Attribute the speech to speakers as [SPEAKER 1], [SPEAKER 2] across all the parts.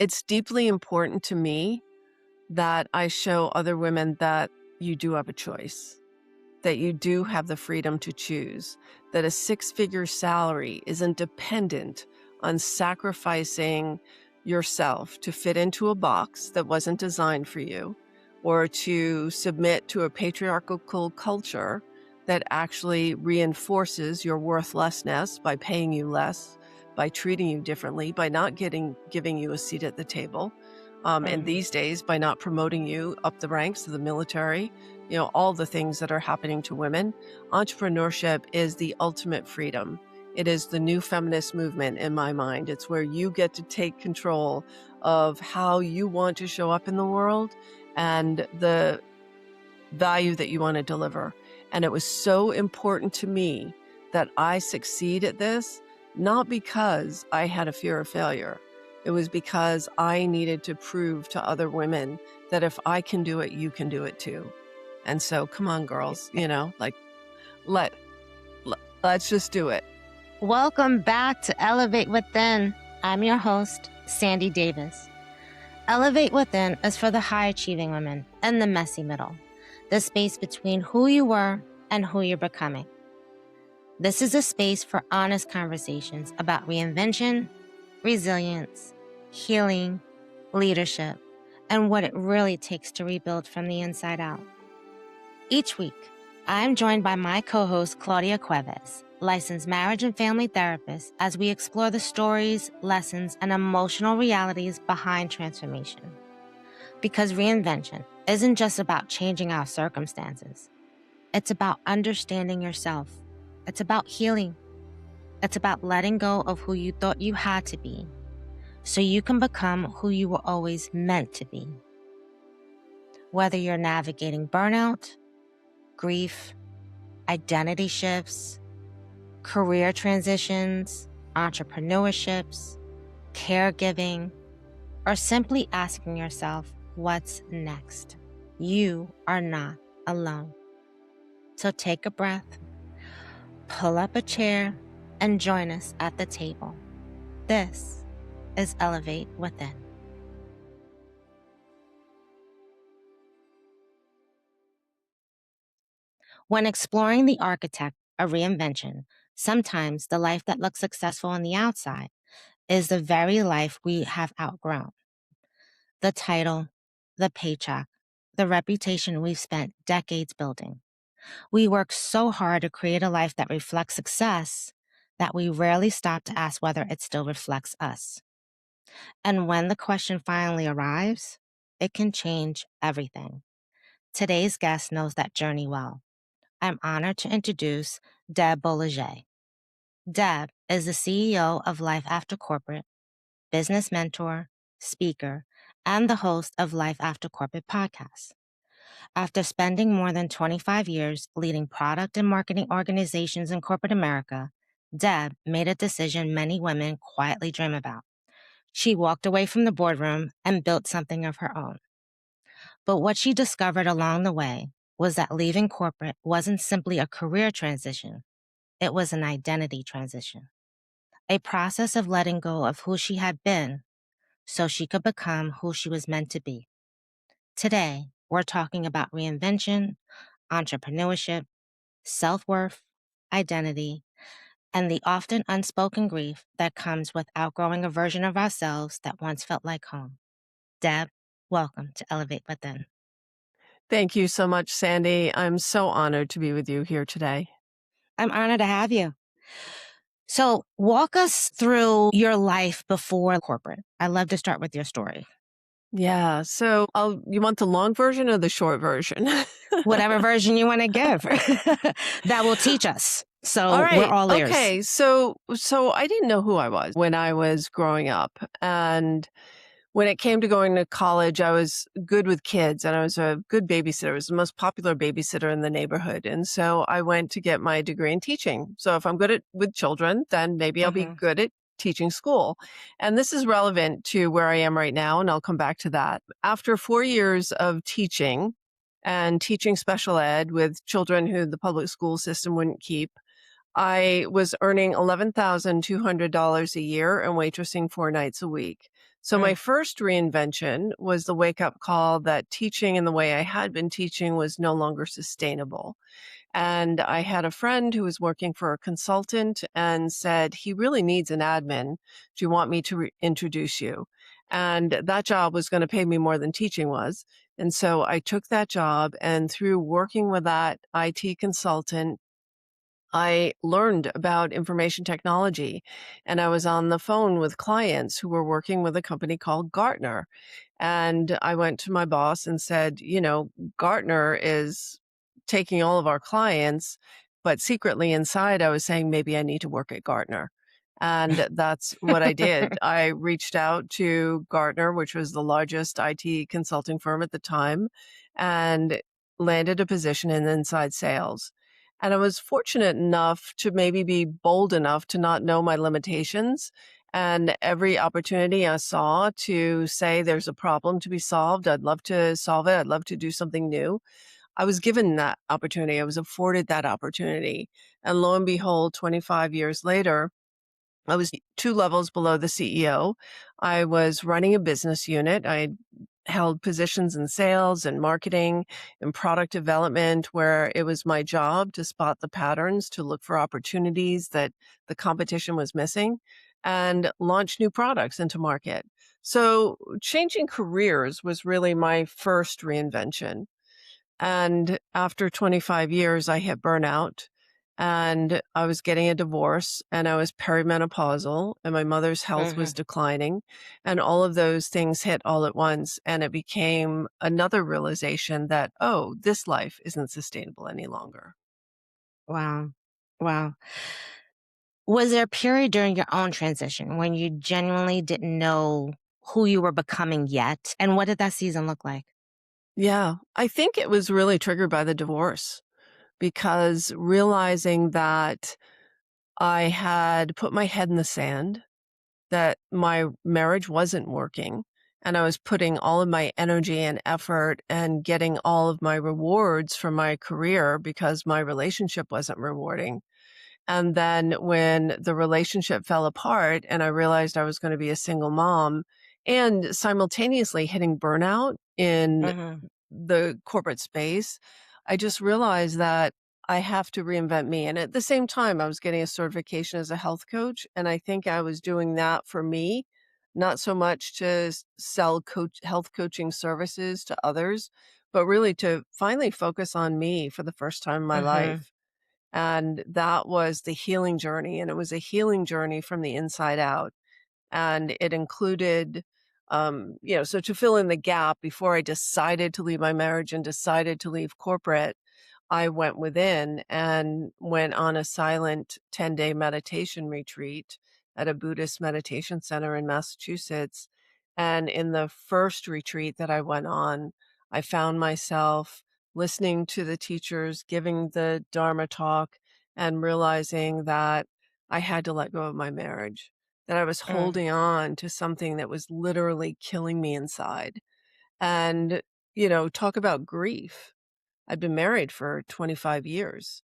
[SPEAKER 1] It's deeply important to me that I show other women that you do have a choice, that you do have the freedom to choose, that a six-figure salary isn't dependent on sacrificing yourself to fit into a box that wasn't designed for you, or to submit to a patriarchal culture that actually reinforces your worthlessness by paying you less, by treating you differently, by not giving you a seat at the table. And these days, by not promoting you up the ranks of the military, all the things that are happening to women. Entrepreneurship is the ultimate freedom. It is the new feminist movement in my mind. It's where you get to take control of how you want to show up in the world and the value that you want to deliver. And it was so important to me that I succeed at this, not because I had a fear of failure. It was because I needed to prove to other women that if I can do it, you can do it too. And so, come on, girls, let's just do it.
[SPEAKER 2] Welcome back to Elevate Within. I'm your host, Sandy Davis. Elevate Within is for the high-achieving women in the messy middle, the space between who you were and who you're becoming. This is a space for honest conversations about reinvention, resilience, healing, leadership, and what it really takes to rebuild from the inside out. Each week, I'm joined by my co-host, Claudia Cuevas, licensed marriage and family therapist, as we explore the stories, lessons, and emotional realities behind transformation. Because reinvention isn't just about changing our circumstances. It's about understanding yourself. It's about healing. It's about letting go of who you thought you had to be so you can become who you were always meant to be. Whether you're navigating burnout, grief, identity shifts, career transitions, entrepreneurships, caregiving, or simply asking yourself, what's next? You are not alone. So take a breath, pull up a chair, and join us at the table. This is Elevate Within. When exploring the architect of reinvention, sometimes the life that looks successful on the outside is the very life we have outgrown. The title, the paycheck, the reputation we've spent decades building. We work so hard to create a life that reflects success that we rarely stop to ask whether it still reflects us. And when the question finally arrives, it can change everything. Today's guest knows that journey well. I'm honored to introduce Deb Boulanger. Deb is the CEO of Life After Corporate, business mentor, speaker, and the host of Life After Corporate podcast. After spending more than 25 years leading product and marketing organizations in corporate America, Deb made a decision many women quietly dream about. She walked away from the boardroom and built something of her own. But what she discovered along the way was that leaving corporate wasn't simply a career transition. It was an identity transition, a process of letting go of who she had been so she could become who she was meant to be. Today, we're talking about reinvention, entrepreneurship, self-worth, identity, and the often unspoken grief that comes with outgrowing a version of ourselves that once felt like home. Deb, welcome to Elevate Within.
[SPEAKER 1] Thank you so much, Sandy. I'm so honored to be with you here today.
[SPEAKER 2] I'm honored to have you. So walk us through your life before corporate. I love to start with your story.
[SPEAKER 1] Yeah. So you want the long version or the short version?
[SPEAKER 2] Whatever version you want to give. That will teach us. So
[SPEAKER 1] All right.
[SPEAKER 2] we're all ears.
[SPEAKER 1] Okay. So I didn't know who I was when I was growing up. And when it came to going to college, I was good with kids and I was a good babysitter. I was the most popular babysitter in the neighborhood. And so I went to get my degree in teaching. So if I'm good with children, then maybe I'll be good at teaching school. And this is relevant to where I am right now, and I'll come back to that. After 4 years of teaching and teaching special ed with children who the public school system wouldn't keep, I was earning $11,200 a year and waitressing 4 nights a week. So my
[SPEAKER 2] Mm,
[SPEAKER 1] first reinvention was the wake up call that teaching in the way I had been teaching was no longer sustainable. And I had a friend who was working for a consultant and said, he really needs an admin. Do you want me to introduce you? And that job was going to pay me more than teaching was. And so I took that job, and through working with that IT consultant, I learned about information technology, and I was on the phone with clients who were working with a company called Gartner. And I went to my boss and said, Gartner is taking all of our clients, but secretly inside, I was saying, maybe I need to work at Gartner. And that's what I did. I reached out to Gartner, which was the largest IT consulting firm at the time, and landed a position in inside sales. And I was fortunate enough to maybe be bold enough to not know my limitations. And every opportunity I saw to say there's a problem to be solved, I'd love to solve it. I'd love to do something new. I was given that opportunity. I was afforded that opportunity. And lo and behold, 25 years later, I was 2 levels below the CEO. I was running a business unit. I held positions in sales and marketing and product development where it was my job to spot the patterns, to look for opportunities that the competition was missing, and launch new products into market. So changing careers was really my first reinvention. And after 25 years, I hit burnout, and I was getting a divorce, and I was perimenopausal, and my mother's health was
[SPEAKER 2] mhm.
[SPEAKER 1] declining. And all of those things hit all at once. And it became another realization that, oh, this life isn't sustainable any longer.
[SPEAKER 2] Wow. Wow. Was there a period during your own transition when you genuinely didn't know who you were becoming yet? And what did that season look like?
[SPEAKER 1] Yeah, I think it was really triggered by the divorce because realizing that I had put my head in the sand, that my marriage wasn't working, and I was putting all of my energy and effort and getting all of my rewards from my career because my relationship wasn't rewarding. And then when the relationship fell apart and I realized I was going to be a single mom and simultaneously hitting burnout in
[SPEAKER 2] Mhm,
[SPEAKER 1] the corporate space, I just realized that I have to reinvent me. And at the same time, I was getting a certification as a health coach. And I think I was doing that for me, not so much to sell health coaching services to others, but really to finally focus on me for the first time in my
[SPEAKER 2] mhm,
[SPEAKER 1] life. And that was the healing journey. And it was a healing journey from the inside out, and it included so to fill in the gap before I decided to leave my marriage and decided to leave corporate, I went within and went on a silent 10-day meditation retreat at a Buddhist meditation center in Massachusetts. And in the first retreat that I went on, I found myself listening to the teachers giving the Dharma talk and realizing that I had to let go of my marriage, that I was
[SPEAKER 2] mm,
[SPEAKER 1] holding on to something that was literally killing me inside. And, talk about grief. I'd been married for 25 years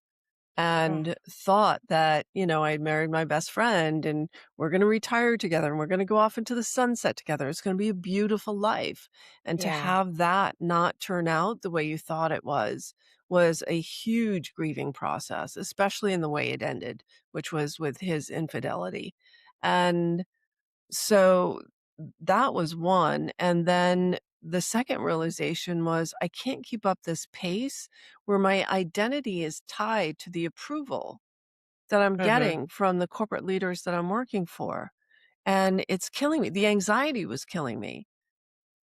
[SPEAKER 2] mm.
[SPEAKER 1] and thought that, I'd married my best friend and we're going to retire together and we're going to go off into the sunset together. It's going to be a beautiful life. And to
[SPEAKER 2] Yeah.
[SPEAKER 1] have that not turn out the way you thought it was a huge grieving process, especially in the way it ended, which was with his infidelity. And so that was one, and then the second realization was I can't keep up this pace where my identity is tied to the approval that I'm
[SPEAKER 2] Mhm.
[SPEAKER 1] getting from the corporate leaders that I'm working for, and it's killing me. The anxiety was killing me.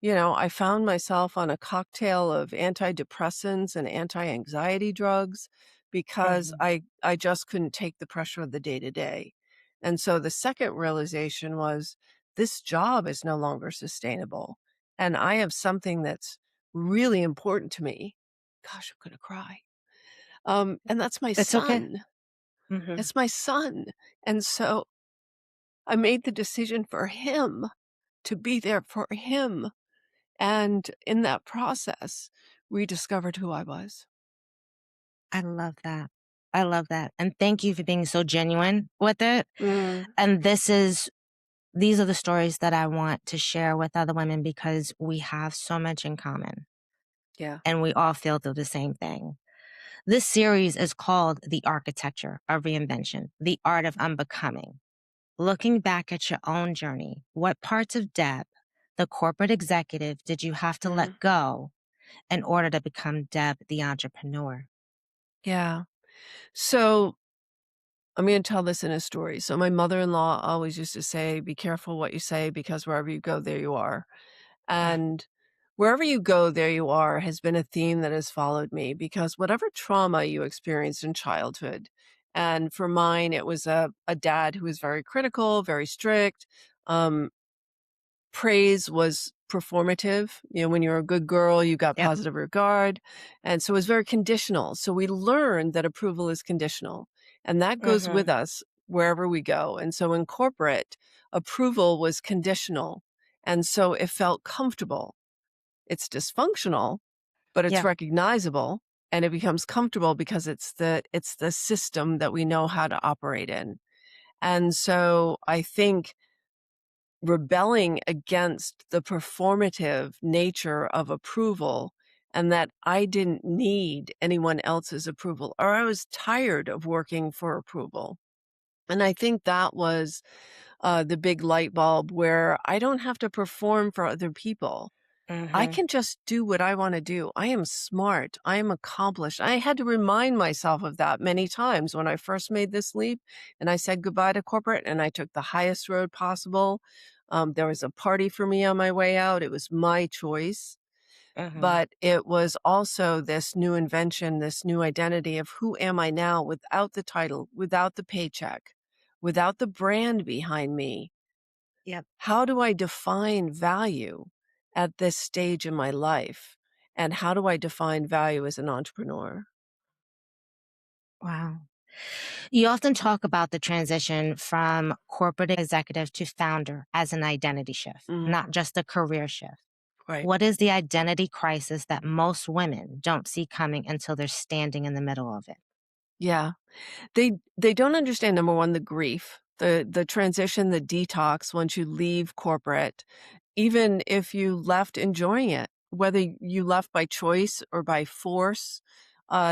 [SPEAKER 1] I found myself on a cocktail of antidepressants and anti-anxiety drugs because
[SPEAKER 2] Mhm.
[SPEAKER 1] I just couldn't take the pressure of the day to day. And so the second realization was this job is no longer sustainable. And I have something that's really important to me. Gosh, I'm going to cry. And that's my
[SPEAKER 2] It's okay.
[SPEAKER 1] son.
[SPEAKER 2] Mhm.
[SPEAKER 1] It's my son. And so I made the decision for him to be there for him, and in that process, rediscovered who I was.
[SPEAKER 2] I love that. I love that. And thank you for being so genuine with it.
[SPEAKER 1] Mm,
[SPEAKER 2] And this is These are the stories that I want to share with other women because we have so much in common
[SPEAKER 1] Yeah.
[SPEAKER 2] and we all feel through the same thing. This series is called The Architecture of Reinvention, The Art of Unbecoming. Looking back at your own journey, what parts of Deb, the corporate executive, did you have to
[SPEAKER 1] Mhm.
[SPEAKER 2] let go in order to become Deb, the entrepreneur?
[SPEAKER 1] Yeah. So I'm going to tell this in a story. So my mother-in-law always used to say, "Be careful what you say because wherever you go, there you are."
[SPEAKER 2] Mm,
[SPEAKER 1] And wherever you go, there you are has been a theme that has followed me because whatever trauma you experienced in childhood, and for mine, it was a dad who was very critical, very strict. Um, Praise was performative. You know, when you're a good girl, you got
[SPEAKER 2] yep.
[SPEAKER 1] positive regard. And so it was very conditional. So we learned that approval is conditional, and that goes with
[SPEAKER 2] Mm-hmm.
[SPEAKER 1] us wherever we go. And so in corporate, approval was conditional. And so it felt comfortable. It's dysfunctional, but it's
[SPEAKER 2] Yep.
[SPEAKER 1] recognizable and it becomes comfortable because it's the system that we know how to operate in. And so I think rebelling against the performative nature of approval and that I didn't need anyone else's approval, or I was tired of working for approval. And I think that was the big light bulb where I don't have to perform for other people. I
[SPEAKER 2] Mm-hmm.
[SPEAKER 1] can just do what I want to do. I am smart. I am accomplished. I had to remind myself of that many times when I first made this leap and I said goodbye to corporate and I took the highest road possible. There was a party for me on my way out. It was my choice,
[SPEAKER 2] Mm-hmm.
[SPEAKER 1] but it was also this new invention, this new identity of who am I now without the title, without the paycheck, without the brand behind me.
[SPEAKER 2] Yep.
[SPEAKER 1] How do I define value at this stage in my life? And how do I define value as an entrepreneur?
[SPEAKER 2] Wow. You often talk about the transition from corporate executive to founder as an identity shift,
[SPEAKER 1] Mhm.
[SPEAKER 2] not just a career shift.
[SPEAKER 1] Right.
[SPEAKER 2] What is the identity crisis that most women don't see coming until they're standing in the middle of it?
[SPEAKER 1] Yeah. They don't understand, number 1, the grief, the transition, the detox once you leave corporate, even if you left enjoying it, whether you left by choice or by force,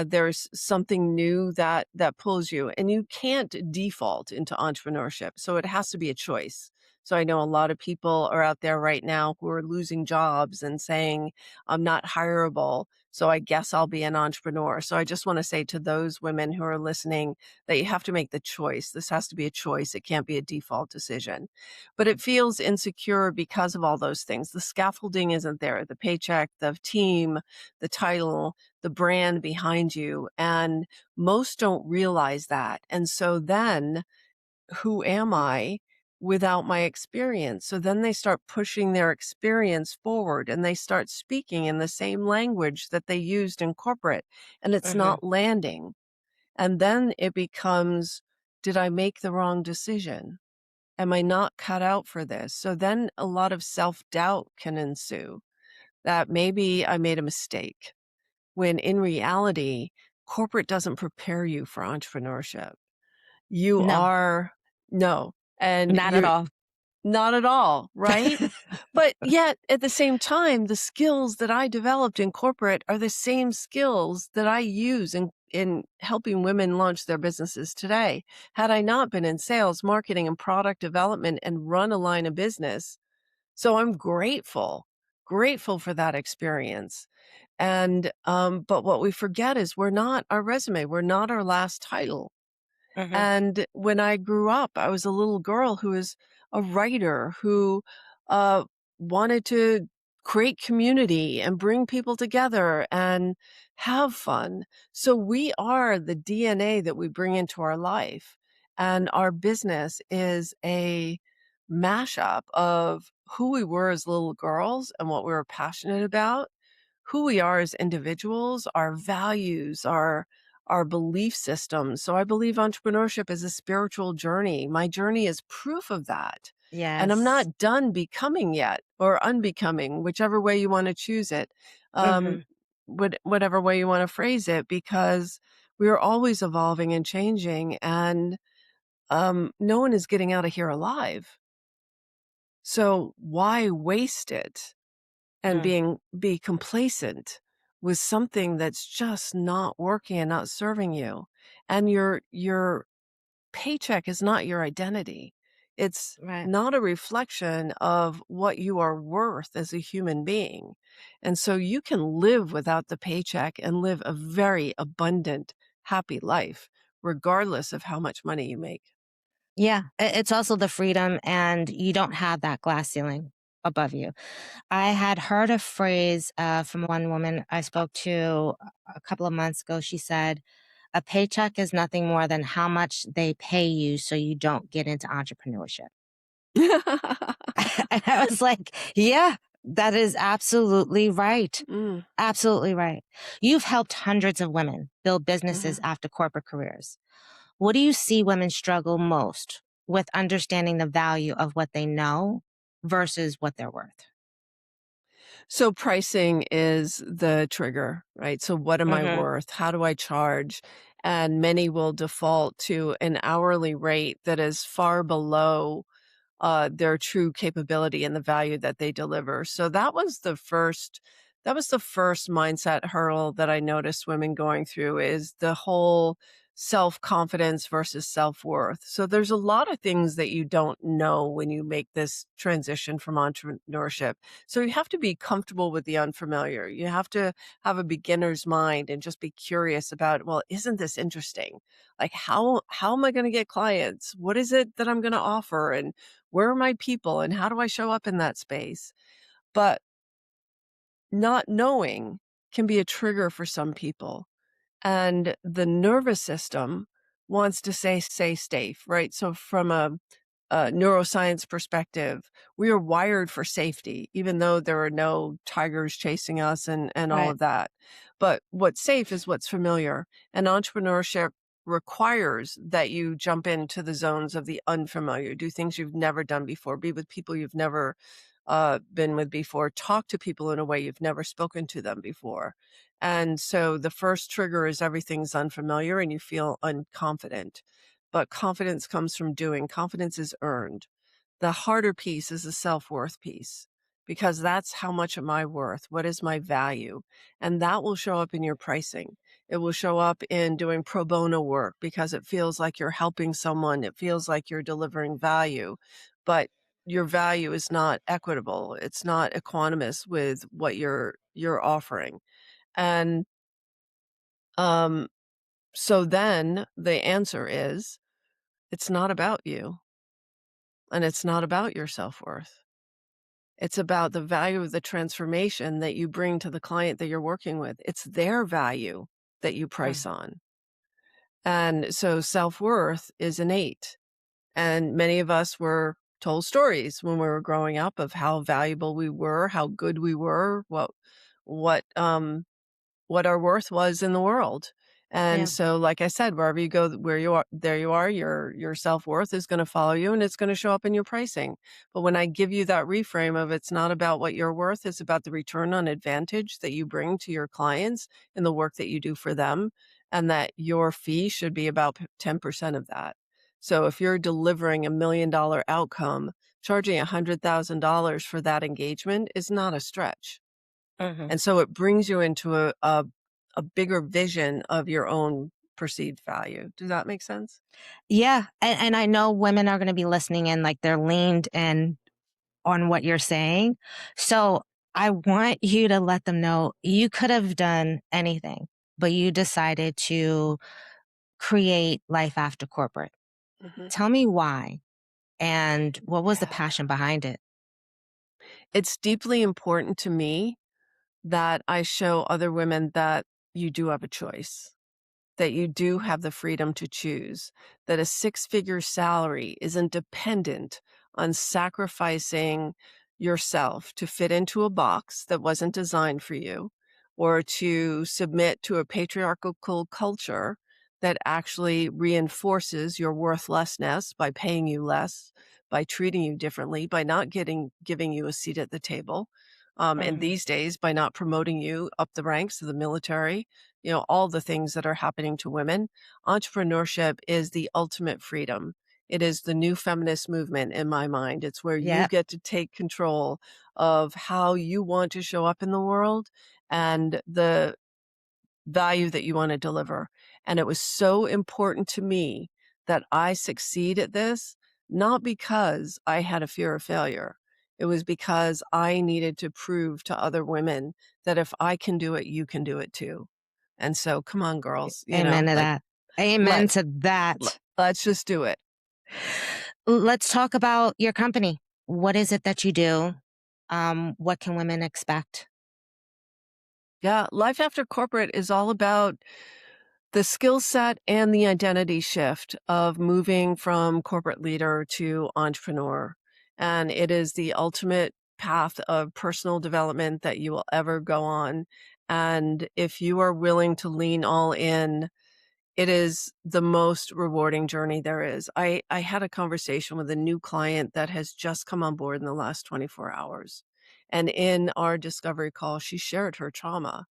[SPEAKER 1] there's something new that pulls you, and you can't default into entrepreneurship, so it has to be a choice. So I know a lot of people are out there right now who are losing jobs and saying, "I'm not hireable, so I guess I'll be an entrepreneur." So I just wanna say to those women who are listening that you have to make the choice. This has to be a choice. It can't be a default decision. But it feels insecure because of all those things. The scaffolding isn't there, the paycheck, the team, the title, the brand behind you. And most don't realize that. And so then who am I without my experience? So then they start pushing their experience forward and they start speaking in the same language that they used in corporate, and it's
[SPEAKER 2] Mm-hmm.
[SPEAKER 1] not landing. And then it becomes, did I make the wrong decision? Am I not cut out for this? So then a lot of self doubt can ensue that maybe I made a mistake, when in reality, corporate doesn't prepare you for entrepreneurship. You
[SPEAKER 2] No,
[SPEAKER 1] are, no, and
[SPEAKER 2] not at
[SPEAKER 1] you're
[SPEAKER 2] all.
[SPEAKER 1] not at all, right? But yet, at the same time, the skills that I developed in corporate are the same skills that I use in helping women launch their businesses today. Had I not been in sales, marketing, and product development and run a line of business. So I'm grateful for that experience. And, but what we forget is we're not our resume. We're not our last title.
[SPEAKER 2] Mm-hmm.
[SPEAKER 1] And when I grew up, I was a little girl who was a writer who uh, wanted to create community and bring people together and have fun. So we are the DNA that we bring into our life. And our business is a mashup of who we were as little girls and what we were passionate about, who we are as individuals, our values, our belief systems. So I believe entrepreneurship is a spiritual journey. My journey is proof of that. And I'm
[SPEAKER 2] Yes.
[SPEAKER 1] not done becoming yet or unbecoming, whichever way you want to choose it. Um,
[SPEAKER 2] Mm-hmm.
[SPEAKER 1] whatever way you want to phrase it, because we are always evolving and changing, and no one is getting out of here alive. So why waste it and
[SPEAKER 2] Mm,
[SPEAKER 1] be complacent with something that's just not working and not serving you? And your paycheck is not your identity. It's
[SPEAKER 2] right.
[SPEAKER 1] not a reflection of what you are worth as a human being. And so you can live without the paycheck and live a very abundant, happy life, regardless of how much money you make.
[SPEAKER 2] Yeah, it's also the freedom, and you don't have that glass ceiling above you. I had heard a phrase from one woman I spoke to a couple of months ago. She said, "A paycheck is nothing more than how much they pay you so you don't get into entrepreneurship." And I was like, yeah, that is absolutely right.
[SPEAKER 1] Mm,
[SPEAKER 2] Absolutely right. You've helped hundreds of women build businesses
[SPEAKER 1] mhm.
[SPEAKER 2] after corporate careers. What do you see women struggle most with understanding the value of what they know versus what they're worth?
[SPEAKER 1] So pricing is the trigger, right? So what am I
[SPEAKER 2] Mhm.
[SPEAKER 1] worth? How do I charge? And many will default to an hourly rate that is far below their true capability and the value that they deliver. So that was the first mindset hurdle that I noticed women going through is the whole self-confidence versus self-worth. So there's a lot of things that you don't know when you make this transition from entrepreneurship. So you have to be comfortable with the unfamiliar. You have to have a beginner's mind and just be curious about, well, isn't this interesting? Like how am I going to get clients? What is it that I'm going to offer? And where are my people and how do I show up in that space? But not knowing can be a trigger for some people. And the nervous system wants to say, stay safe, right? So, from a neuroscience perspective, we are wired for safety, even though there are no tigers chasing us and all
[SPEAKER 2] Right.
[SPEAKER 1] of that. But what's safe is what's familiar. And entrepreneurship requires that you jump into the zones of the unfamiliar, do things you've never done before, be with people you've never been with before, talk to people in a way you've never spoken to them before. And so the first trigger is everything's unfamiliar and you feel unconfident. But confidence comes from doing, confidence is earned. The harder piece is the self-worth piece because that's how much am I worth? What is my value? And that will show up in your pricing. It will show up in doing pro bono work because it feels like you're helping someone. It feels like you're delivering value, but your value is not equitable. It's not equanimous with what you're offering. And um, so then the answer is it's not about you and it's not about your self-worth. It's about the value of the transformation that you bring to the client that you're working with. It's their value that you
[SPEAKER 2] Mm,
[SPEAKER 1] price on. And so self-worth is innate. And many of us were told stories when we were growing up of how valuable we were, how good we were, what what our worth was in the world. And
[SPEAKER 2] yeah.
[SPEAKER 1] so, like I said, wherever you go, where you are, there you are, your self-worth is going to follow you and it's going to show up in your pricing. But when I give you that reframe of it's not about what you're worth, it's about the return on advantage that you bring to your clients in the work that you do for them, and that your fee should be about 10% of that. So if you're delivering $1 million outcome, charging $100,000 for that engagement is not a stretch.
[SPEAKER 2] Mhm.
[SPEAKER 1] And so it brings you into a bigger vision of your own perceived value. Does that make sense?
[SPEAKER 2] Yeah, and I know women are gonna be listening in, like, they're leaned in on what you're saying. So, I want you to let them know you could have done anything, but you decided to create life after corporate.
[SPEAKER 1] Mhm.
[SPEAKER 2] Tell me why, and what was the
[SPEAKER 1] Yeah.
[SPEAKER 2] passion behind it?
[SPEAKER 1] It's deeply important to me that I show other women that you do have a choice, that you do have the freedom to choose, that a six-figure salary isn't dependent on sacrificing yourself to fit into a box that wasn't designed for you, or to submit to a patriarchal culture that actually reinforces your worthlessness by paying you less, by treating you differently, by not giving you a seat at the table. And
[SPEAKER 2] Mhm,
[SPEAKER 1] these days, by not promoting you up the ranks of the military, all the things that are happening to women. Entrepreneurship is the ultimate freedom. It is the new feminist movement in my mind. It's where you
[SPEAKER 2] Yep.
[SPEAKER 1] get to take control of how you want to show up in the world and the value that you want to deliver. And it was so important to me that I succeed at this, not because I had a fear of failure. It was because I needed to prove to other women that if I can do it, you can do it too. And so come on, girls,
[SPEAKER 2] Amen to
[SPEAKER 1] like
[SPEAKER 2] that. Amen
[SPEAKER 1] let,
[SPEAKER 2] to that.
[SPEAKER 1] let's just do it.
[SPEAKER 2] Let's talk about your company. What is it that you do? What can women expect?
[SPEAKER 1] Yeah, life after corporate is all about the skill set and the identity shift of moving from corporate leader to entrepreneur. And it is the ultimate path of personal development that you will ever go on. And if you are willing to lean all in, it is the most rewarding journey there is. I had a conversation with a new client that has just come on board in the last 24 hours. And in our discovery call, she shared her trauma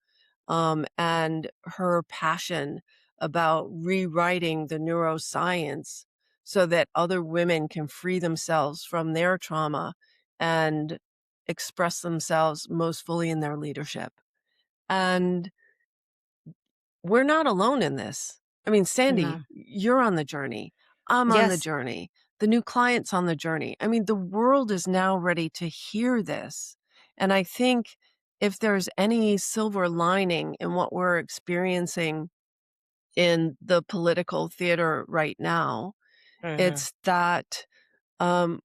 [SPEAKER 1] and her passion about rewriting the neuroscience so that other women can free themselves from their trauma and express themselves most fully in their leadership. And we're not alone in this. I mean, Sandy,
[SPEAKER 2] No.
[SPEAKER 1] you're on the journey. I'm on the
[SPEAKER 2] Yes.
[SPEAKER 1] journey. The new client's on the journey. I mean, the world is now ready to hear this. And I think if there's any silver lining in what we're experiencing in the political theater right now,
[SPEAKER 2] Mhm.
[SPEAKER 1] it's that um,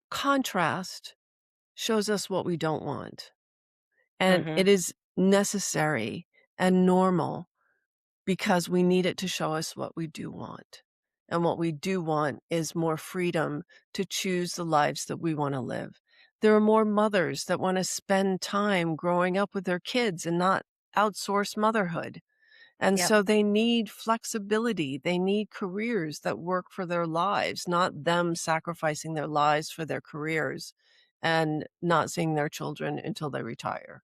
[SPEAKER 1] contrast shows us what we don't want. And
[SPEAKER 2] Mhm.
[SPEAKER 1] it is necessary and normal because we need it to show us what we do want. And what we do want is more freedom to choose the lives that we want to live. There are more mothers that want to spend time growing up with their kids and not outsource motherhood. And
[SPEAKER 2] Yep.
[SPEAKER 1] so they need flexibility. They need careers that work for their lives, not them sacrificing their lives for their careers and not seeing their children until they retire.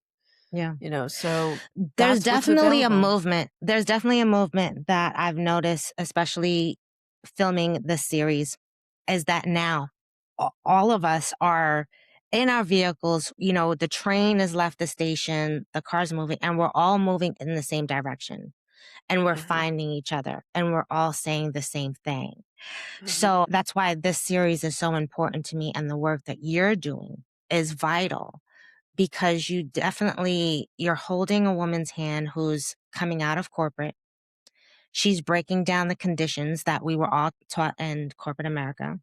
[SPEAKER 2] Yeah.
[SPEAKER 1] So
[SPEAKER 2] There's
[SPEAKER 1] that's what's
[SPEAKER 2] definitely a
[SPEAKER 1] available.
[SPEAKER 2] movement. There's definitely a movement that I've noticed, especially filming this series, is that now all of us are in our vehicles. The train has left the station, the car's moving, and we're all moving in the same direction. And we're
[SPEAKER 1] Mhm,
[SPEAKER 2] finding each other and we're all saying the same thing.
[SPEAKER 1] mhm,
[SPEAKER 2] So that's why this series is so important to me. And the work that you're doing is vital because you're holding a woman's hand who's coming out of corporate. She's breaking down the conditions that we were all taught in corporate America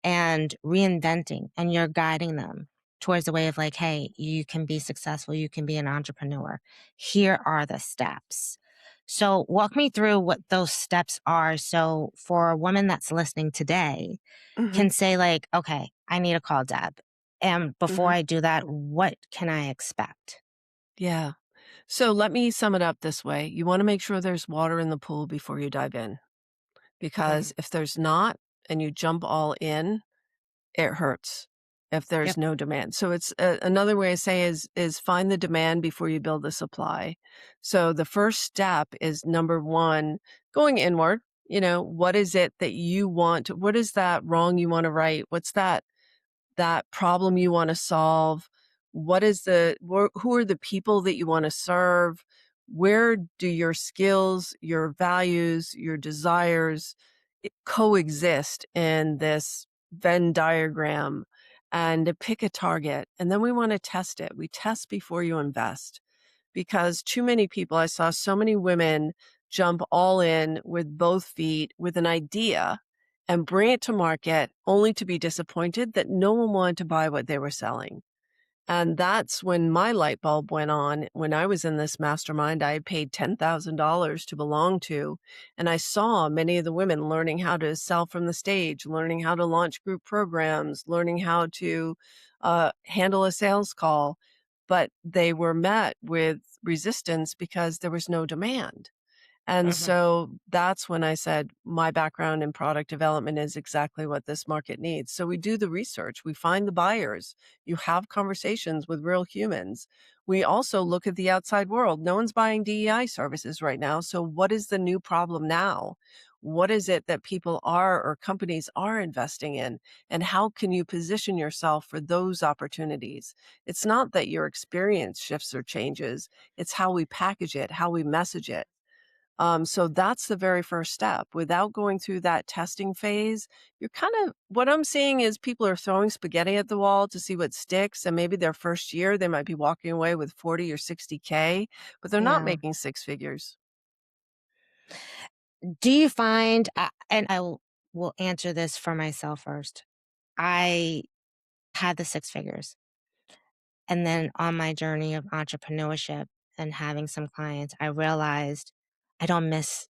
[SPEAKER 2] and reinventing, and you're guiding them towards the way of like, hey, you can be successful, you can be an entrepreneur. Here are the steps. So walk me through what those steps are. So for a woman that's listening today
[SPEAKER 1] mhm,
[SPEAKER 2] can say like, okay, I need to call Deb. And before
[SPEAKER 1] mhm.
[SPEAKER 2] I do that, what can I expect?
[SPEAKER 1] Yeah. So let me sum it up this way. You want to make sure there's water in the pool before you dive in,
[SPEAKER 2] Mhm.
[SPEAKER 1] because if there's not and you jump all in, it hurts if there's
[SPEAKER 2] Yep.
[SPEAKER 1] no demand. So it's another way I say is find the demand before you build the supply. So the first step is number one, going inward. What is it that you want? What is that wrong you want to right? What's that problem you want to solve? Who are the people that you want to serve? Where do your skills, your values, your desires coexist in this Venn diagram? And to pick a target. And then we want to test it. We test before you invest because too many people, I saw so many women jump all in with both feet with an idea and bring it to market only to be disappointed that no one wanted to buy what they were selling. And that's when my light bulb went on. When I was in this mastermind, I had paid $10,000 to belong to. And I saw many of the women learning how to sell from the stage, learning how to launch group programs, learning how to handle a sales call. But they were met with resistance because there was no demand. And
[SPEAKER 2] Mhm.
[SPEAKER 1] so that's when I said, my background in product development is exactly what this market needs. So we do the research, we find the buyers, you have conversations with real humans. We also look at the outside world. No one's buying DEI services right now. So what is the new problem now? what is it that people are or companies are investing in, and how can you position yourself for those opportunities? It's not that your experience shifts or changes, it's how we package it, how we message it. So that's the very first step. Without going through that testing phase, you're kind of what I'm seeing is people are throwing spaghetti at the wall to see what sticks. And maybe their first year, they might be walking away with 40 or 60K, but they're not
[SPEAKER 2] Yeah.
[SPEAKER 1] making six figures.
[SPEAKER 2] Do you find, and will answer this for myself first. I had the six figures. And then on my journey of entrepreneurship and having some clients, I realized I don't miss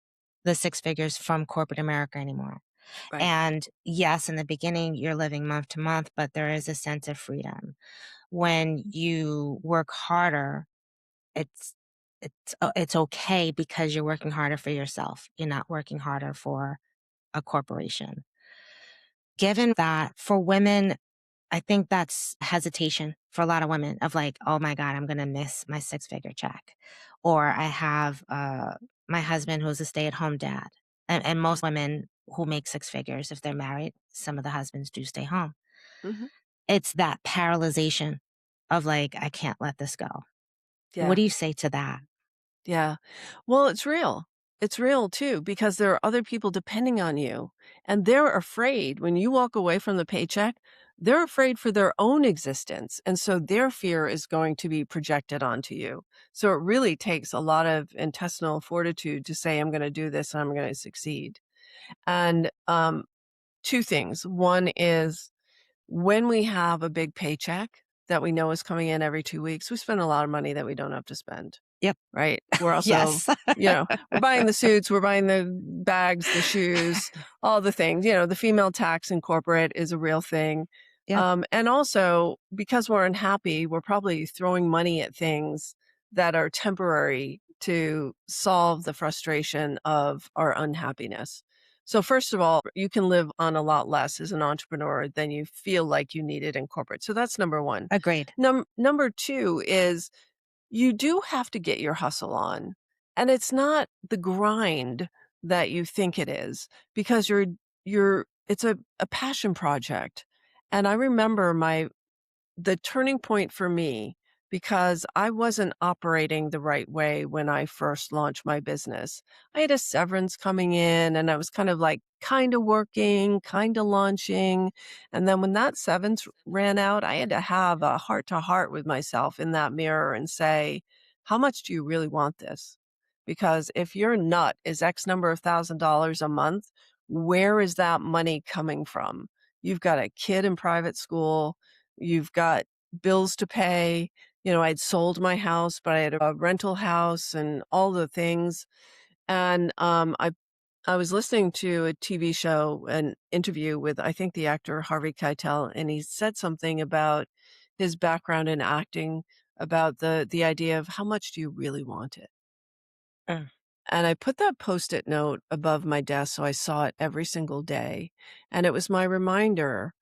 [SPEAKER 2] the six figures from corporate America anymore.
[SPEAKER 1] Right.
[SPEAKER 2] And yes, in the beginning, you're living month to month, but there is a sense of freedom. When you work harder, it's it's okay because you're working harder for yourself. You're not working harder for a corporation. Given that for women, I think that's hesitation for a lot of women of like, oh my God, I'm going to miss my six figure check. Or I have my husband who's a stay at home dad. And most women who make six figures, if they're married, some of the husbands do stay home.
[SPEAKER 1] Hmm.
[SPEAKER 2] It's that paralyzation of like, I can't let this go. What
[SPEAKER 1] Yeah.
[SPEAKER 2] do you say to that?
[SPEAKER 1] Yeah. Well, it's real. It's real too, because there are other people depending on you. And they're afraid when you walk away from the paycheck, they're afraid for their own existence. And so their fear is going to be projected onto you. So it really takes a lot of intestinal fortitude to say, I'm going to do this and I'm going to succeed. And two things. One is when we have a big paycheck that we know is coming in every 2 weeks, we spend a lot of money that we don't have to spend.
[SPEAKER 2] Yep.
[SPEAKER 1] Right? We're also,
[SPEAKER 2] Yes.
[SPEAKER 1] we're buying the suits, we're buying the bags, the shoes, all the things. The female tax in corporate is a real thing.
[SPEAKER 2] Yep.
[SPEAKER 1] And also, because we're unhappy, we're probably throwing money at things that are temporary to solve the frustration of our unhappiness. So, first of all, you can live on a lot less as an entrepreneur than you feel like you need it in corporate. So, that's number one.
[SPEAKER 2] Agreed.
[SPEAKER 1] Number two is you do have to get your hustle on. And it's not the grind that you think it is because it's a passion project. And I remember the turning point for me because I wasn't operating the right way when I first launched my business. I had a severance coming in and I was kind of like kind of working, kind of launching. And then when that severance ran out, I had to have a heart to heart with myself in that mirror and say, how much do you really want this? Because if your nut is X number of $1,000 a month, where is that money coming from? You've got a kid in private school. You've got bills to pay. I'd sold my house, but I had a rental house and all the things. And I was listening to a TV show, an interview with I think the actor Harvey Keitel, and he said something about his background in acting, about the idea of how much do you really want it?
[SPEAKER 2] Mm.
[SPEAKER 1] And I put that Post-it note above my desk so I saw it every single day. And it was my reminder,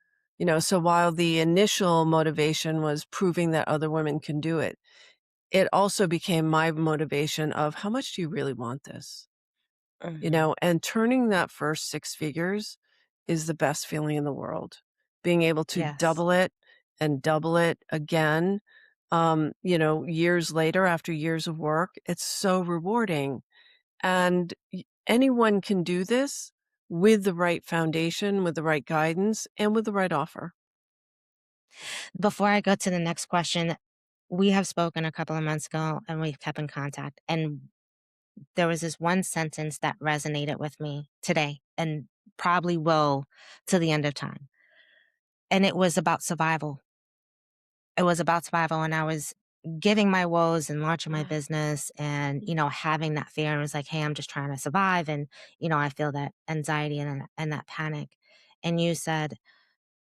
[SPEAKER 1] so while the initial motivation was proving that other women can do it, it also became my motivation of how much do you really want this?
[SPEAKER 2] Mhm.
[SPEAKER 1] And turning that first six figures is the best feeling in the world. Being able to
[SPEAKER 2] Yes.
[SPEAKER 1] double it and double it again, years later after years of work, it's so rewarding and anyone can do this with the right foundation, with the right guidance, and with the right offer.
[SPEAKER 2] Before I go to the next question, we have spoken a couple of months ago and we've kept in contact. And there was this one sentence that resonated with me today and probably will to the end of time. And it was about survival. It was about survival. And I was giving my woes and launching my business and, having that fear. And it was like, hey, I'm just trying to survive. And, I feel that anxiety and that panic. And you said,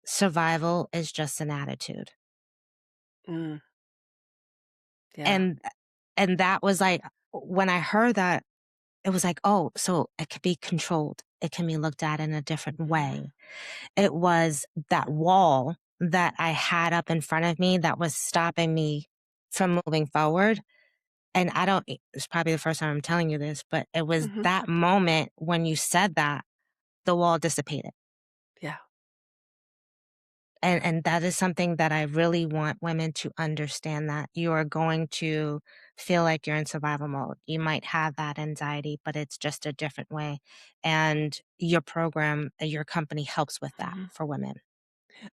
[SPEAKER 2] survival is just an attitude.
[SPEAKER 1] Mm, yeah.
[SPEAKER 2] And that was like, when I heard that, it was like, oh, so it could be controlled. It can be looked at in a different
[SPEAKER 1] Mm,
[SPEAKER 2] way. It was that wall that I had up in front of me that was stopping me from moving forward. And it's probably the first time I'm telling you this, but it was
[SPEAKER 1] Mhm.
[SPEAKER 2] that moment when you said that, the wall dissipated.
[SPEAKER 1] Yeah.
[SPEAKER 2] And that is something that I really want women to understand, that you are going to feel like you're in survival mode. You might have that anxiety, but it's just a different way. And your program, your company helps with that
[SPEAKER 1] Mhm.
[SPEAKER 2] for women.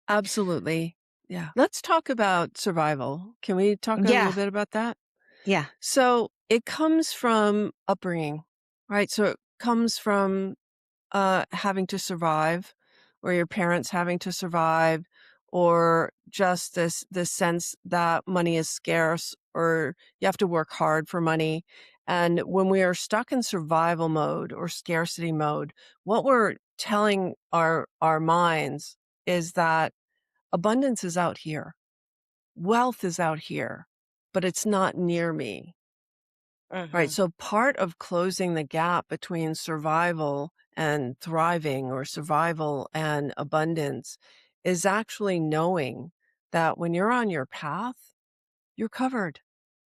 [SPEAKER 1] Absolutely. Yeah. Let's talk about survival. Can we talk a little
[SPEAKER 2] Yeah.
[SPEAKER 1] bit about that?
[SPEAKER 2] Yeah.
[SPEAKER 1] So it comes from upbringing, right? So it comes from having to survive, or your parents having to survive, or just this sense that money is scarce, or you have to work hard for money. And when we are stuck in survival mode or scarcity mode, what we're telling our minds is that abundance is out here, wealth is out here, but it's not near me. Right.
[SPEAKER 2] Hmm.
[SPEAKER 1] So part of closing the gap between survival and thriving, or survival and abundance, is actually knowing that when you're on your path, you're covered.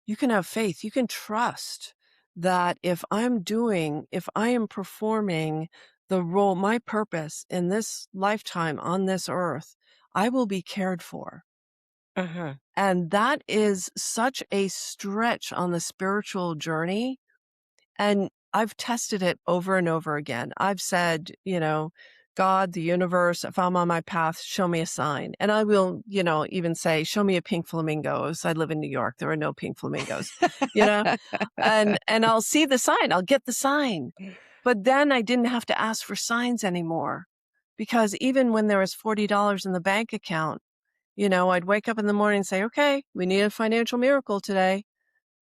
[SPEAKER 1] You can have faith. You can trust that if I am performing the role, my purpose in this lifetime on this earth, I will be cared for.
[SPEAKER 2] Hmm.
[SPEAKER 1] And that is such a stretch on the spiritual journey, and I've tested it over and over again. I've said, God, the universe, if I'm on my path, show me a sign. And I will, even say, show me a pink flamingos. I live in New York. There are no pink flamingos, you know, and I'll see the sign. I'll get the sign. But then I didn't have to ask for signs anymore, because even when there was $40 in the bank account, I'd wake up in the morning and say, okay, we need a financial miracle today.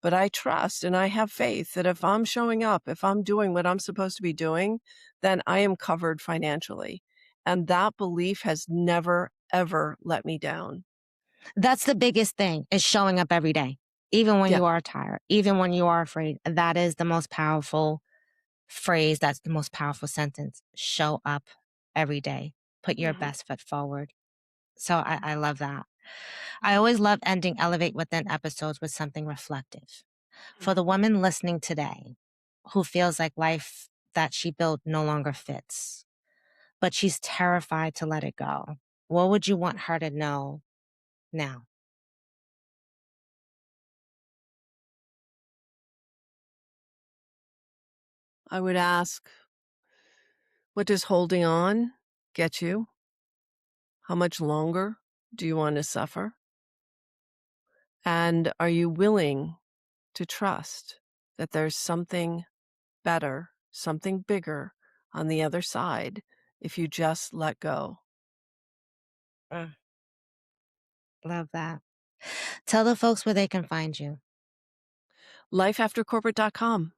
[SPEAKER 1] But I trust and I have faith that if I'm showing up, if I'm doing what I'm supposed to be doing, then I am covered financially. And that belief has never, ever let me down.
[SPEAKER 2] That's the biggest thing, is showing up every day, even when
[SPEAKER 1] Yeah.
[SPEAKER 2] you are tired, even when you are afraid. That is the most powerful phrase. That's the most powerful sentence. Show up every day. Put your
[SPEAKER 1] Mhm.
[SPEAKER 2] best foot forward. So I love that. I always love ending Elevate Within episodes with something reflective. For the woman listening today who feels like life that she built no longer fits, but she's terrified to let it go, what would you want her to know now?
[SPEAKER 1] I would ask, what does holding on get you? How much longer do you want to suffer? And are you willing to trust that there's something better, something bigger on the other side if you just let go?
[SPEAKER 2] Mm, love that. Tell the folks where they can find you.
[SPEAKER 1] Lifeaftercorporate.com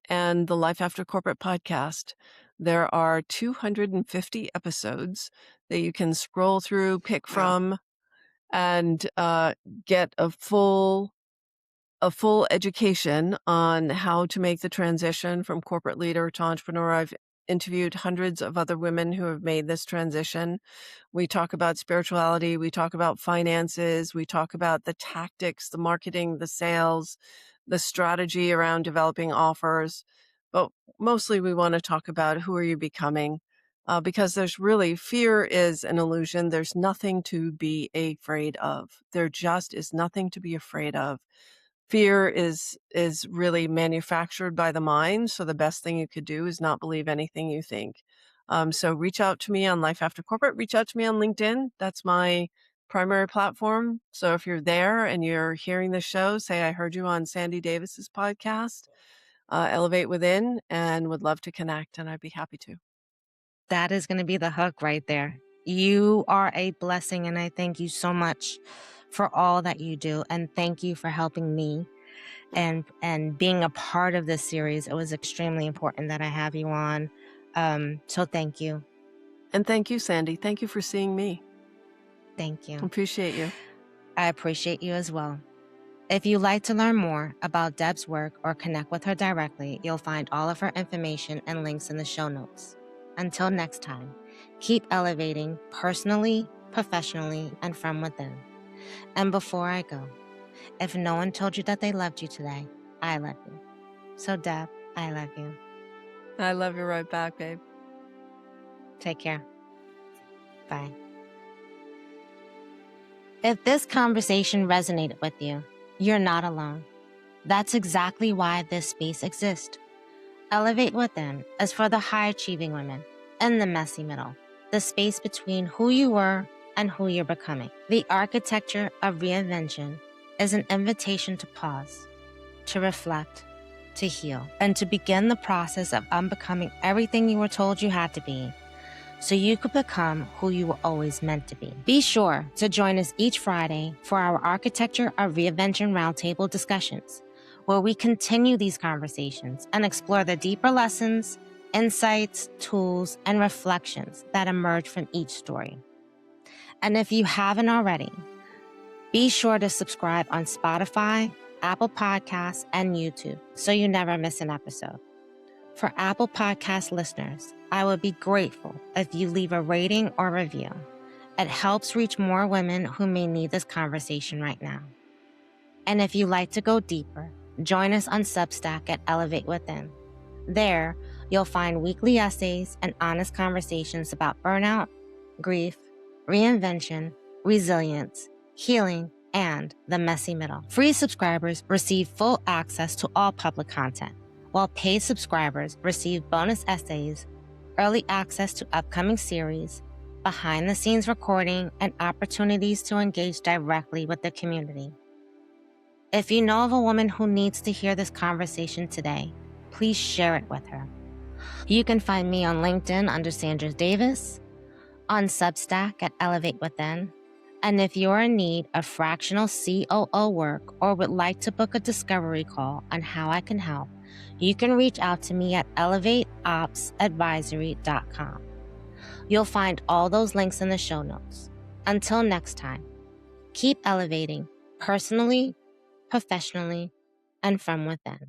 [SPEAKER 1] and the Life After Corporate podcast. There are 250 episodes that you can scroll through, pick from, and get a full education on how to make the transition from corporate leader to entrepreneur. I've interviewed hundreds of other women who have made this transition. We talk about spirituality, we talk about finances, we talk about the tactics, the marketing, the sales, the strategy around developing offers. But mostly we want to talk about, who are you becoming? Because fear is an illusion. There's nothing to be afraid of. There just is nothing to be afraid of. Fear is really manufactured by the mind. So the best thing you could do is not believe anything you think. So reach out to me on Life After Corporate. Reach out to me on LinkedIn. That's my primary platform. So if you're there and you're hearing the show, say, I heard you on Sandy Davis's podcast, Elevate Within, and would love to connect. And I'd be happy to.
[SPEAKER 2] That is going to be the hook right there. You are a blessing, and I thank you so much for all that you do. And thank you for helping me and being a part of this series. It was extremely important that I have you on. So thank you.
[SPEAKER 1] And thank you, Sandy. Thank you for seeing me.
[SPEAKER 2] Thank you.
[SPEAKER 1] Appreciate you.
[SPEAKER 2] I appreciate you as well. If you'd like to learn more about Deb's work or connect with her directly, you'll find all of her information and links in the show notes. Until next time, keep elevating personally, professionally, and from within. And before I go, if no one told you that they loved you today, I love you. So, Deb, I love you.
[SPEAKER 1] I love you right back, babe.
[SPEAKER 2] Take care. Bye. If this conversation resonated with you, you're not alone. That's exactly why this space exists. Elevate Within is for the high-achieving women in the messy middle, the space between who you were and who you're becoming. The architecture of reinvention is an invitation to pause, to reflect, to heal, and to begin the process of unbecoming everything you were told you had to be, so you could become who you were always meant to be. Be sure to join us each Friday for our Architecture of Reinvention Roundtable discussions, where we continue these conversations and explore the deeper lessons, insights, tools, and reflections that emerge from each story. And if you haven't already, be sure to subscribe on Spotify, Apple Podcasts, and YouTube so you never miss an episode. For Apple Podcast listeners, I would be grateful if you leave a rating or review. It helps reach more women who may need this conversation right now. And if you'd like to go deeper, join us on Substack at Elevate Within. There, you'll find weekly essays and honest conversations about burnout, grief, reinvention, resilience, healing, and the messy middle. Free subscribers receive full access to all public content, while paid subscribers receive bonus essays, early access to upcoming series, behind-the-scenes recording, and opportunities to engage directly with the community. If you know of a woman who needs to hear this conversation today, please share it with her. You can find me on LinkedIn under Sandra Davis, on Substack at Elevate Within, and if you're in need of fractional COO work or would like to book a discovery call on how I can help, you can reach out to me at elevateopsadvisory.com. You'll find all those links in the show notes. Until next time, keep elevating personally, professionally, and from within.